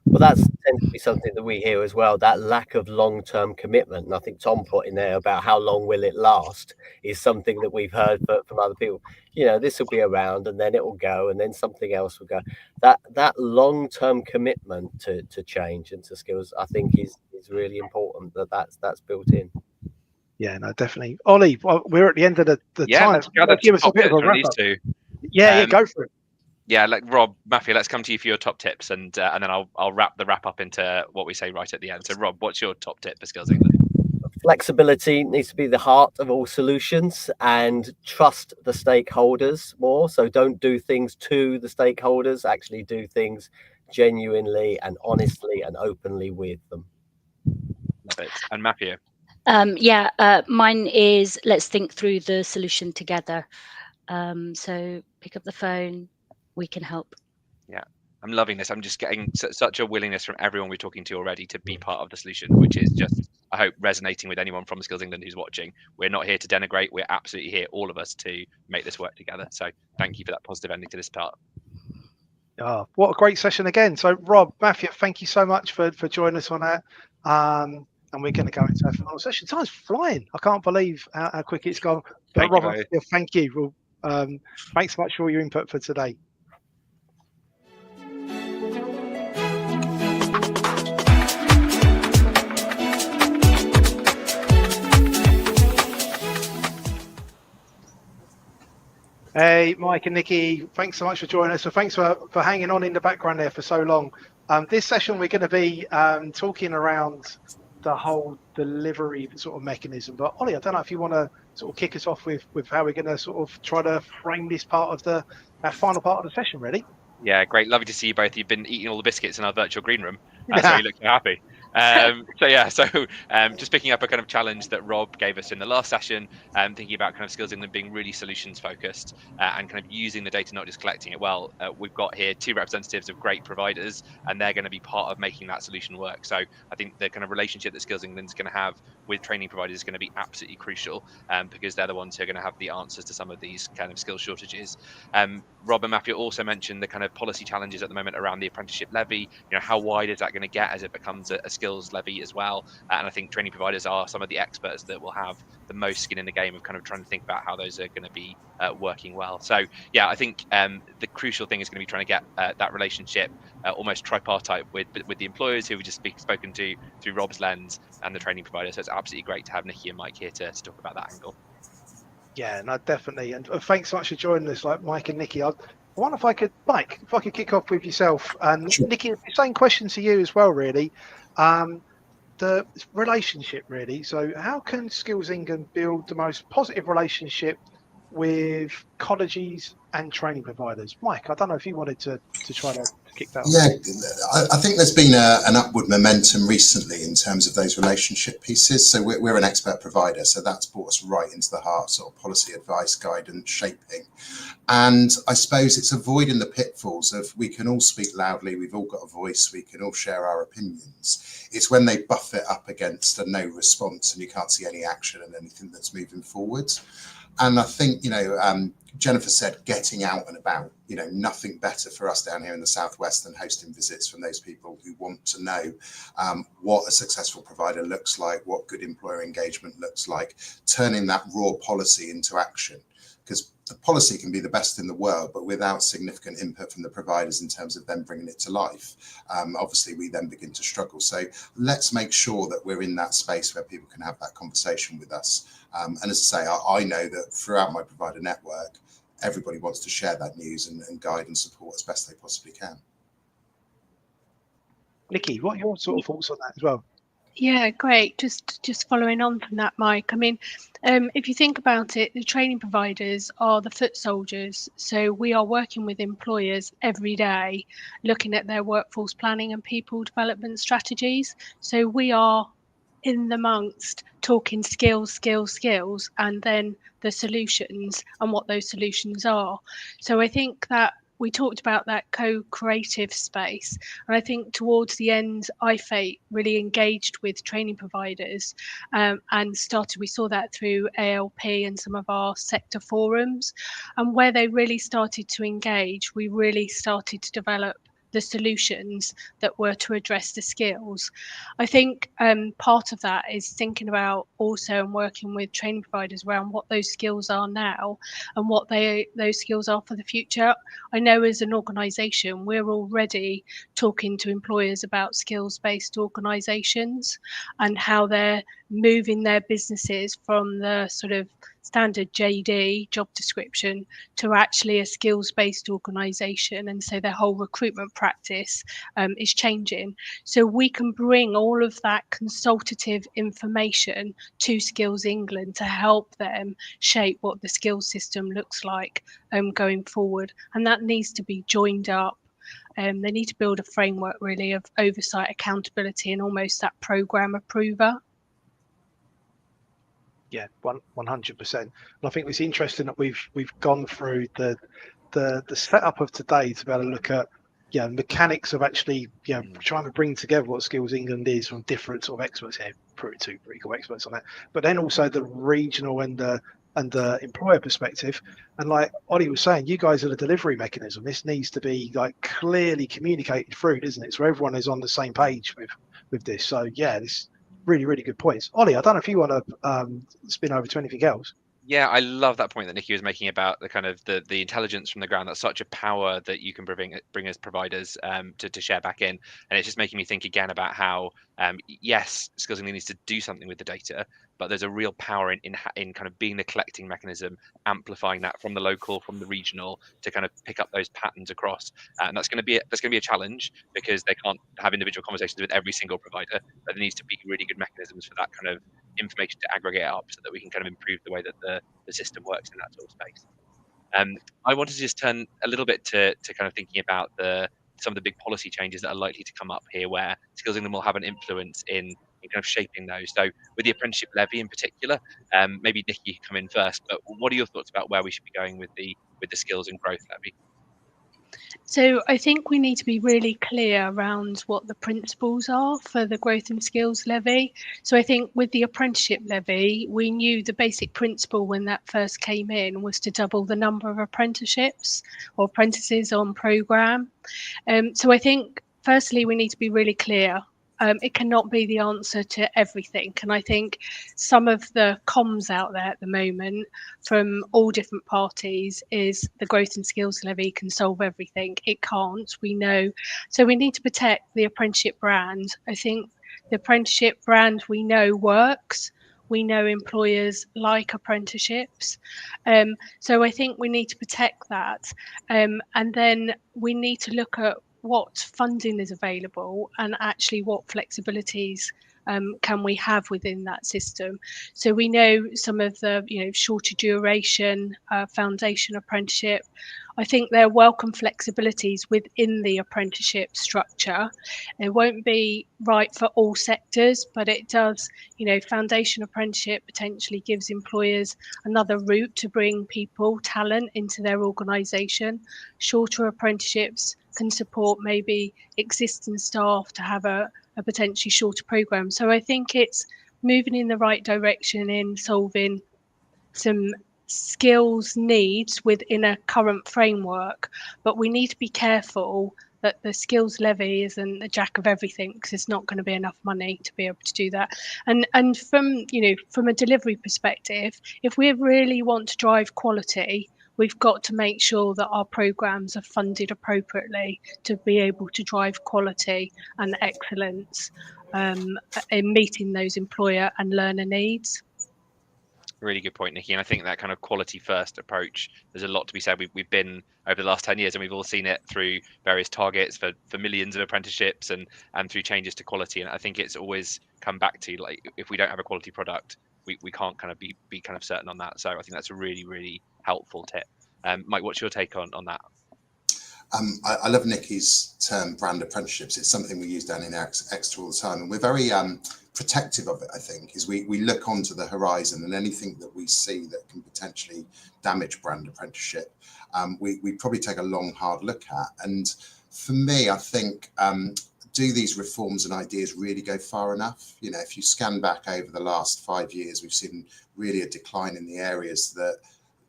Well, that's tends to be something that we hear as well, that lack of long-term commitment. And I think Tom put in there about how long will it last is something that we've heard from other people. This will be around and then it will go and then something else will go. That long-term commitment to change and to skills, I think is really important, that's built in. Yeah, no, definitely. Ollie, well, we're at the end of the Yeah, time. let's gather Give us a top bit of tips a from wrap these up. two. Yeah, go for it. Yeah, like Rob, Matthew, let's come to you for your top tips, and then I'll wrap up into what we say right at the end. So, Rob, what's your top tip for Skills England? Flexibility needs to be the heart of all solutions, and trust the stakeholders more. So don't do things to the stakeholders, actually do things genuinely and honestly and openly with them. Love it. And Matthew? Mine is let's think through the solution together. So pick up the phone, we can help. Yeah, I'm loving this. I'm just getting such a willingness from everyone we're talking to already to be part of the solution, which is just, I hope, resonating with anyone from Skills England who's watching. We're not here to denigrate. We're absolutely here, all of us, to make this work together. So thank you for that positive ending to this part. Oh, what a great session again. So, Rob, Matthew, thank you so much for joining us on that. And we're going to go into our final session. Time's flying. I can't believe how quick it's gone. But Rob, thank you. Thanks so much for all your input for today. Hey, Mike and Nikki, thanks so much for joining us. So thanks for hanging on in the background there for so long. This session, we're going to be talking around the whole delivery sort of mechanism. But Ollie, I don't know if you want to sort of kick us off with how we're going to sort of try to frame this part of our final part of the session, really. Yeah, great. Lovely to see you both. You've been eating all the biscuits in our virtual green room. That's why you look so happy. Just picking up a kind of challenge that Rob gave us in the last session, thinking about kind of Skills England being really solutions focused and kind of using the data, not just collecting it. Well, we've got here two representatives of great providers, and they're going to be part of making that solution work. So I think the kind of relationship that Skills England is going to have with training providers is going to be absolutely crucial because they're the ones who are going to have the answers to some of these kind of skill shortages. Rob and Matthew also mentioned the kind of policy challenges at the moment around the apprenticeship levy. How wide is that going to get as it becomes a skills levy as well? And I think training providers are some of the experts that will have the most skin in the game of kind of trying to think about how those are going to be working well. So yeah, I think the crucial thing is going to be trying to get that relationship almost tripartite with the employers who we just spoken to through Rob's lens and the training provider. So it's absolutely great to have Nikki and Mike here to talk about that angle. Yeah, no, definitely. And thanks so much for joining us, like Mike and Nikki. I wonder if I could, Mike, if I could kick off with yourself. And sure. Nikki, same question to you as well, really. The relationship, really. So how can Skills England build the most positive relationship with colleges and training providers? Mike, I don't know if you wanted to try to kick that off. Yeah, I think there's been an upward momentum recently in terms of those relationship pieces. So we're an expert provider, so that's brought us right into the heart, sort of policy advice, guidance, shaping. And I suppose it's avoiding the pitfalls of we can all speak loudly, we've all got a voice, we can all share our opinions. It's when they buff it up against a no response and you can't see any action and anything that's moving forward. And I think, Jennifer said getting out and about, nothing better for us down here in the Southwest than hosting visits from those people who want to know what a successful provider looks like, what good employer engagement looks like, turning that raw policy into action. Because the policy can be the best in the world, but without significant input from the providers in terms of them bringing it to life, obviously we then begin to struggle. So let's make sure that we're in that space where people can have that conversation with us. And as I say, I know that throughout my provider network, everybody wants to share that news and guide and support as best they possibly can. Nikki, what are your sort of thoughts on that as well? Yeah, great. Just following on from that, Mike. I mean, if you think about it, the training providers are the foot soldiers. So we are working with employers every day, looking at their workforce planning and people development strategies. So we are in the amongst talking skills, and then the solutions and what those solutions are. So I think that we talked about that co-creative space, and I think towards the end, IFATE really engaged with training providers and we saw that through ALP and some of our sector forums, and where they really started to engage, we really started to develop the solutions that were to address the skills. I think part of that is thinking about also and working with training providers around what those skills are now and what those skills are for the future. I know as an organisation, we're already talking to employers about skills-based organisations and how they're moving their businesses from the sort of standard JD job description to actually a skills-based organisation, and so their whole recruitment practice is changing. So we can bring all of that consultative information to Skills England to help them shape what the skills system looks like going forward, and that needs to be joined up. They need to build a framework really of oversight, accountability, and almost that programme approver. Yeah, 100%. And I think it's interesting that we've gone through the setup of today to be able to look at mechanics of actually trying to bring together what Skills England is from different sort of experts here, pretty cool experts on that, but then also the regional and the employer perspective. And like Ollie was saying, you guys are the delivery mechanism. This needs to be like clearly communicated through, isn't it? So everyone is on the same page with this. So yeah, this really good points. Ollie, I don't know if you want to spin over to anything else. Yeah, I love that point that Nikki was making about the kind of the intelligence from the ground. That's such a power that you can bring as providers to share back in. And it's just making me think again about how, yes, Skills England needs to do something with the data, but there's a real power in kind of being the collecting mechanism, amplifying that from the local, from the regional, to kind of pick up those patterns across. And that's going to be a challenge, because they can't have individual conversations with every single provider, but there needs to be really good mechanisms for that kind of information to aggregate up, so that we can kind of improve the way that the system works in that sort of space. I wanted to just turn a little bit to kind of thinking about some of the big policy changes that are likely to come up here, where Skills England will have an influence in kind of shaping those. So with the apprenticeship levy in particular, maybe Nikki, you come in first, but what are your thoughts about where we should be going with the skills and growth levy? So I think we need to be really clear around what the principles are for the growth and skills levy. So I think with the apprenticeship levy, we knew the basic principle when that first came in was to double the number of apprenticeships or apprentices on programme. So I think firstly, we need to be really clear. It cannot be the answer to everything. And I think some of the comms out there at the moment from all different parties is the growth and skills levy can solve everything. It can't, we know. So we need to protect the apprenticeship brand. I think the apprenticeship brand we know works. We know employers like apprenticeships. So I think we need to protect that. And then we need to look at what funding is available and actually what flexibilities can we have within that system. So we know some of the shorter duration foundation apprenticeship. I think there are welcome flexibilities within the apprenticeship structure. It won't be right for all sectors, but it does, foundation apprenticeship potentially gives employers another route to bring talent into their organisation. Shorter apprenticeships can support maybe existing staff to have a potentially shorter programme. So I think it's moving in the right direction in solving some skills needs within a current framework, but we need to be careful that the skills levy isn't the jack of everything, because it's not going to be enough money to be able to do that. And from a delivery perspective, if we really want to drive quality, we've got to make sure that our programmes are funded appropriately to be able to drive quality and excellence in meeting those employer and learner needs. Really good point, Nikki. And I think that kind of quality first approach, there's a lot to be said. We've been over the last 10 years, and we've all seen it through various targets for millions of apprenticeships and through changes to quality. And I think it's always come back to, like, if we don't have a quality product, we can't kind of be kind of certain on that. So I think that's a really helpful tip. Mike, what's your take on that? I love Nikki's term brand apprenticeships. It's something we use down in Exeter all the time, and we're very protective of it. I think is we look onto the horizon, and anything that we see that can potentially damage brand apprenticeship, we probably take a long, hard look at. And for me, I think do these reforms and ideas really go far enough? If you scan back over the last 5 years, we've seen really a decline in the areas that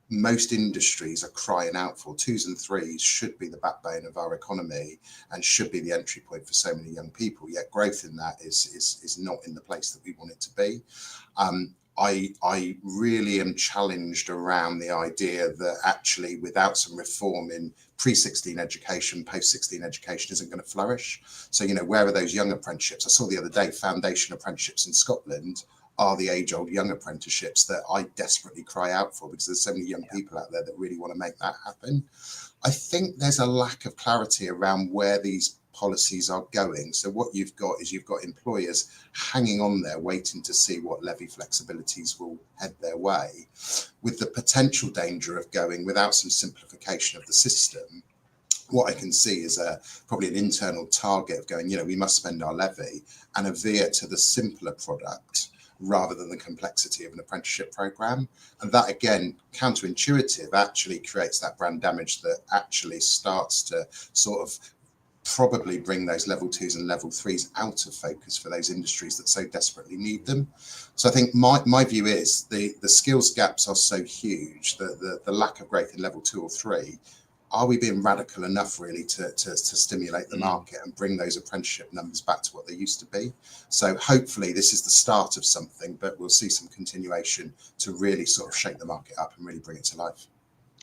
most industries are crying out for. 2s and 3s should be the backbone of our economy and should be the entry point for so many young people, yet growth in that is not in the place that we want it to be. I really am challenged around the idea that actually without some reform in pre-16 education, post-16 education isn't going to flourish. So, you know, where are those young apprenticeships? I saw the other day foundation apprenticeships in Scotland are the age-old young apprenticeships that I desperately cry out for, because there's so many young people out there that really want to make that happen. I think there's a lack of clarity around where these policies are going. So what you've got employers hanging on there waiting to see what levy flexibilities will head their way, with the potential danger of going without some simplification of the system. What I can see is probably an internal target of going, you know, we must spend our levy and a veer to the simpler product rather than the complexity of an apprenticeship program. And that, again, counterintuitive, actually creates that brand damage that actually starts to sort of probably bring those level 2s and level 3s out of focus for those industries that so desperately need them. So I think my view is the skills gaps are so huge that the lack of growth in level 2 or 3, are we being radical enough really to stimulate the market and bring those apprenticeship numbers back to what they used to be? So hopefully this is the start of something, but we'll see some continuation to really sort of shake the market up and really bring it to life.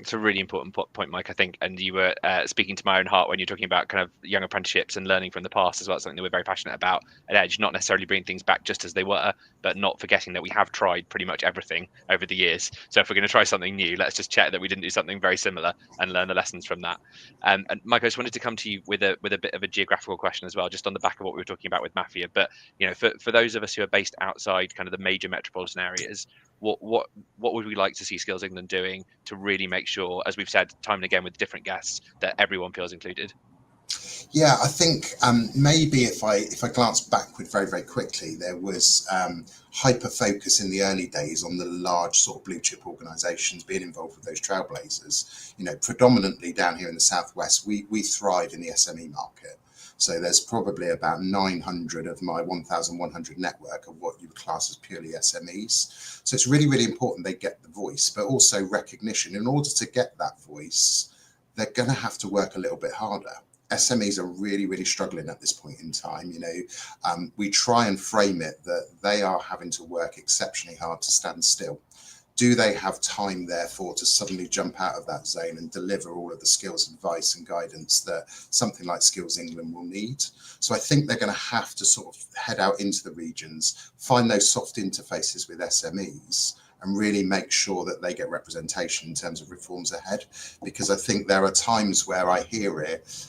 It's a really important point, Mike, I think. And you were speaking to my own heart when you're talking about kind of young apprenticeships and learning from the past as well. Something that we're very passionate about at Edge, not necessarily bringing things back just as they were, but not forgetting that we have tried pretty much everything over the years. So if we're going to try something new, let's just check that we didn't do something very similar and learn the lessons from that. And Mike, I just wanted to come to you with a bit of a geographical question as well, just on the back of what we were talking about with Mafia. But, you know, for those of us who are based outside kind of the major metropolitan areas, what would we like to see Skills England doing to really make sure, as we've said time and again with different guests, that everyone feels included? Yeah, I think maybe if I glance backward very, very quickly, there was hyper focus in the early days on the large sort of blue chip organisations being involved with those trailblazers. You know, predominantly down here in the southwest, we thrive in the SME market. So there's probably about 900 of my 1,100 network of what you would class as purely SMEs. So it's really, really important they get the voice, but also recognition. In order to get that voice, they're going to have to work a little bit harder. SMEs are really, really struggling at this point in time. You know, we try and frame it that they are having to work exceptionally hard to stand still. Do they have time, therefore, to suddenly jump out of that zone and deliver all of the skills, advice and guidance that something like Skills England will need? So I think they're going to have to sort of head out into the regions, find those soft interfaces with SMEs and really make sure that they get representation in terms of reforms ahead. Because I think there are times where I hear it,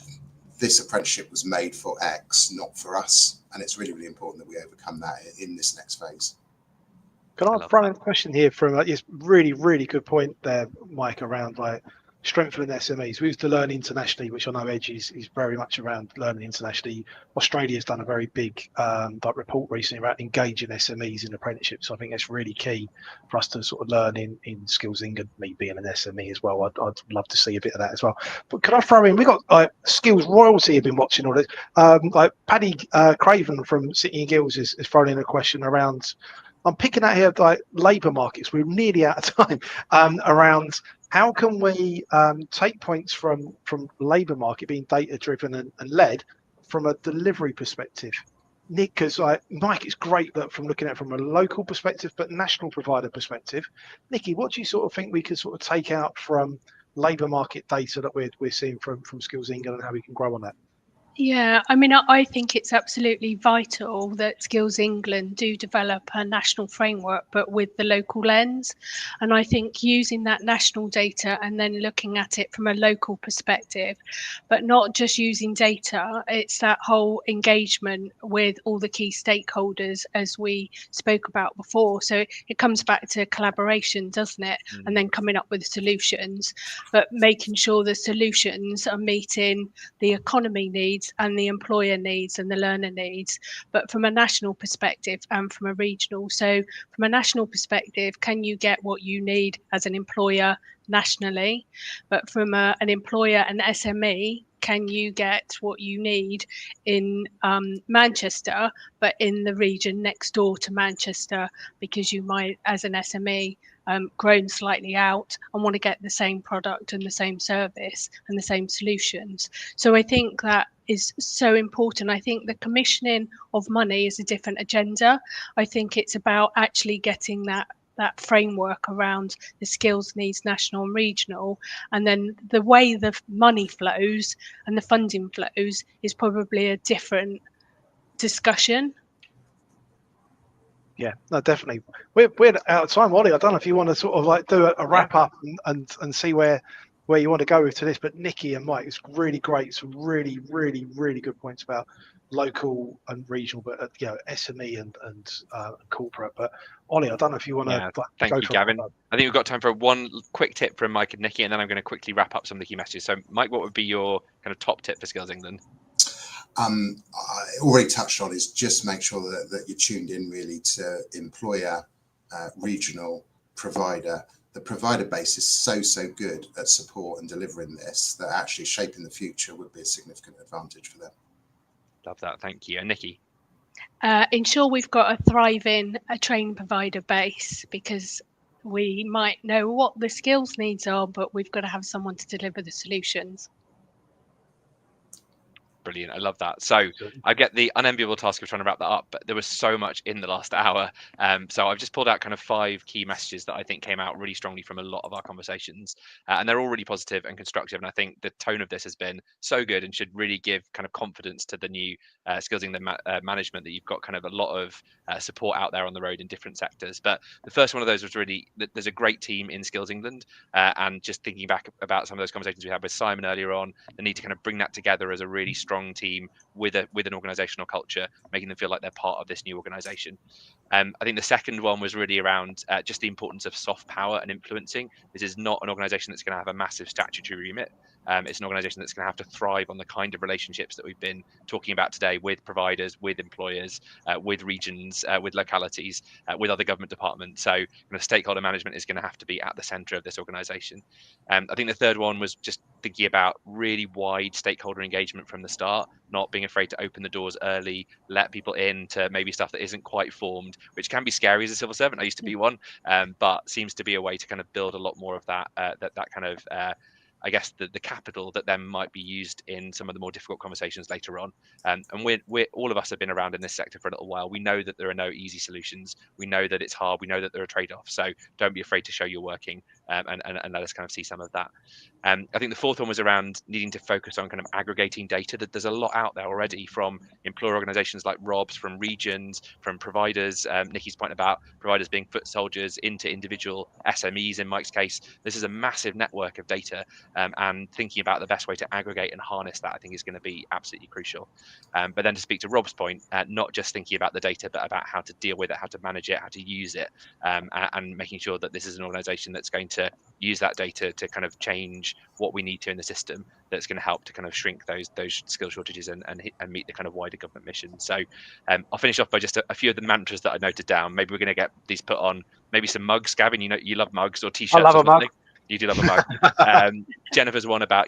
this apprenticeship was made for X, not for us. And it's really, really important that we overcome that in this next phase. Can I throw in a question here from it's really, really good point there, Mike, around like strengthening SMEs. We used to learn internationally, which I know Edge is very much around learning internationally. Australia's done a very big like report recently about engaging SMEs in apprenticeships. So I think that's really key for us to sort of learn in Skills England, me being an SME as well. I'd love to see a bit of that as well. But can I throw in, we've got like Skills Royalty have been watching all this. Like Paddy Craven from City and Guilds is throwing in a question around, I'm picking out here like labour markets. We're nearly out of time around how can we take points from labour market being data driven and led from a delivery perspective. Nick, because Mike, it's great that from looking at it from a local perspective, but national provider perspective. Nikki, what do you sort of think we could sort of take out from labour market data that we're seeing from Skills England and how we can grow on that? Yeah, I mean, I think it's absolutely vital that Skills England do develop a national framework, but with the local lens. And I think using that national data and then looking at it from a local perspective, but not just using data, it's that whole engagement with all the key stakeholders, as we spoke about before. So it comes back to collaboration, doesn't it? And then coming up with solutions, but making sure the solutions are meeting the economy needs and the employer needs and the learner needs, but from a national perspective and from a regional. So from a national perspective, can you get what you need as an employer nationally? But from an employer and SME can you get what you need in Manchester, but in the region next door to Manchester, because you might, as an SME, grown slightly out and want to get the same product and the same service and the same solutions. So I think that is so important. I think the commissioning of money is a different agenda. I think it's about actually getting that framework around the skills needs, national and regional, and then the way the money flows and the funding flows is probably a different discussion. Yeah, no, definitely. We're out of time, Ollie. I don't know if you want to sort of like do a wrap up and see where you want to go with to this, but Nikki and Mike, it's really great. Some really, really, really good points about local and regional, but SME and corporate. But Ollie, I don't know if you want to. Thank you, Gavin. I think we've got time for one quick tip from Mike and Nikki, and then I'm going to quickly wrap up some of the key messages. So, Mike, what would be your kind of top tip for Skills England? I already touched on is just make sure that you're tuned in really to employer, regional, provider. The provider base is so good at support and delivering this that actually shaping the future would be a significant advantage for them. Love that. Thank you. And Nikki? Ensure we've got a thriving training provider base, because we might know what the skills needs are, but we've got to have someone to deliver the solutions. Brilliant. I love that. So I get the unenviable task of trying to wrap that up, but there was so much in the last hour. So I've just pulled out kind of 5 key messages that I think came out really strongly from a lot of our conversations. And they're all really positive and constructive. And I think the tone of this has been so good and should really give kind of confidence to the new Skills England management that you've got kind of a lot of support out there on the road in different sectors. But the first one of those was really that there's a great team in Skills England. And just thinking back about some of those conversations we had with Simon earlier on, the need to kind of bring that together as a really strong team with an organizational culture, making them feel like they're part of this new organization. I think the second one was really around just the importance of soft power and influencing. This is not an organization that's going to have a massive statutory remit. It's an organization that's going to have to thrive on the kind of relationships that we've been talking about today with providers, with employers, with regions, with localities, with other government departments. So kind of stakeholder management is going to have to be at the center of this organization. I think the third one was just thinking about really wide stakeholder engagement from the start, not being afraid to open the doors early, let people in to maybe stuff that isn't quite formed, which can be scary as a civil servant. I used to be one, but seems to be a way to kind of build a lot more of that that kind of I guess the capital that then might be used in some of the more difficult conversations later on. And we're all of us have been around in this sector for a little while. We know that there are no easy solutions. We know that it's hard. We know that there are trade-offs. So don't be afraid to show you're working and let us kind of see some of that. I think the fourth one was around needing to focus on kind of aggregating data. That there's a lot out there already from employer organisations like Rob's, from regions, from providers. Nikki's point about providers being foot soldiers into individual SMEs in Mike's case. This is a massive network of data. And thinking about the best way to aggregate and harness that, I think, is going to be absolutely crucial. But then to speak to Rob's point, not just thinking about the data, but about how to deal with it, how to manage it, how to use it, and making sure that this is an organisation that's going to use that data to kind of change what we need to in the system, that's going to help to kind of shrink those skill shortages and meet the kind of wider government mission. So I'll finish off by just a few of the mantras that I noted down. Maybe we're going to get these put on maybe some mugs. Gavin, you know you love mugs or t-shirts. I love or a mug. You do love a mug. Jennifer's one about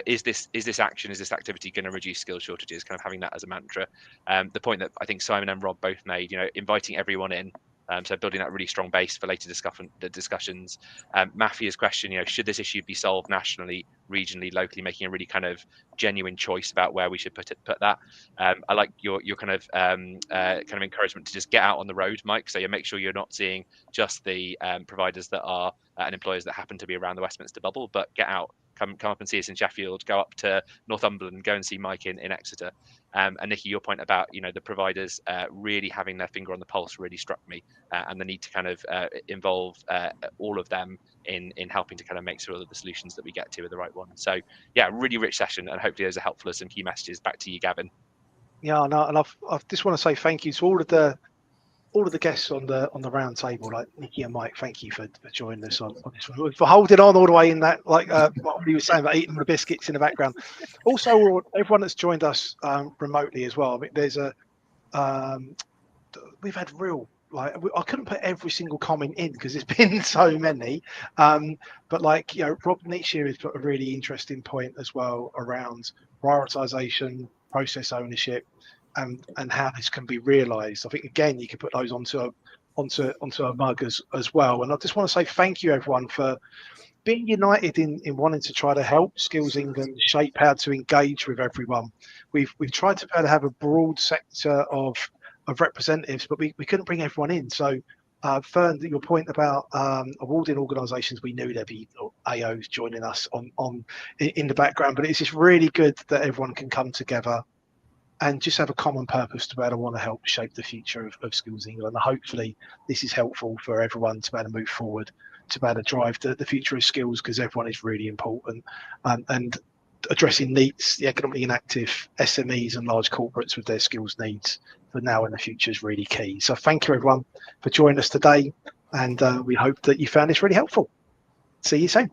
is this action, is this activity going to reduce skill shortages? Kind of having that as a mantra. The point that I think Simon and Rob both made, inviting everyone in. So building that really strong base for later discussions. Mafia's question, should this issue be solved nationally, regionally, locally, making a really kind of genuine choice about where we should put that. I like your kind of encouragement to just get out on the road, Mike. So you make sure you're not seeing just the providers that are and employers that happen to be around the Westminster bubble, but get out. Come up and see us in Sheffield, go up to Northumberland, go and see Mike in Exeter. And Nikki, your point about the providers really having their finger on the pulse really struck me, and the need to kind of involve all of them in helping to kind of make sure that the solutions that we get to are the right ones. So yeah, really rich session, and hopefully those are helpful as some key messages. Back to you, Gavin. Yeah, no, and I just want to say thank you to all of the guests on the round table, like Nikki and Mike. Thank you for joining us on this one, for holding on all the way in that, like what he was saying about eating the biscuits in the background. Also, everyone that's joined us remotely as well. I mean, there's we've had real like I couldn't put every single comment in because there's been so many, but like, you know, Rob Nietzsche has put a really interesting point as well around prioritization, process ownership, and how this can be realized. I think again you could put those onto a mug as well. And I just want to say thank you everyone for being united in wanting to try to help Skills England shape how to engage with everyone. We've tried to have a broad sector of representatives, but we couldn't bring everyone in. So Fern, your point about awarding organisations, we knew there'd be AOs joining us in the background, but it's just really good that everyone can come together and just have a common purpose to be able to want to help shape the future of Skills England. And hopefully this is helpful for everyone to be able to move forward, to be able to drive the future of skills, because everyone is really important. And addressing needs, the economically inactive SMEs and large corporates with their skills needs for now and the future is really key. So thank you everyone for joining us today. And we hope that you found this really helpful. See you soon.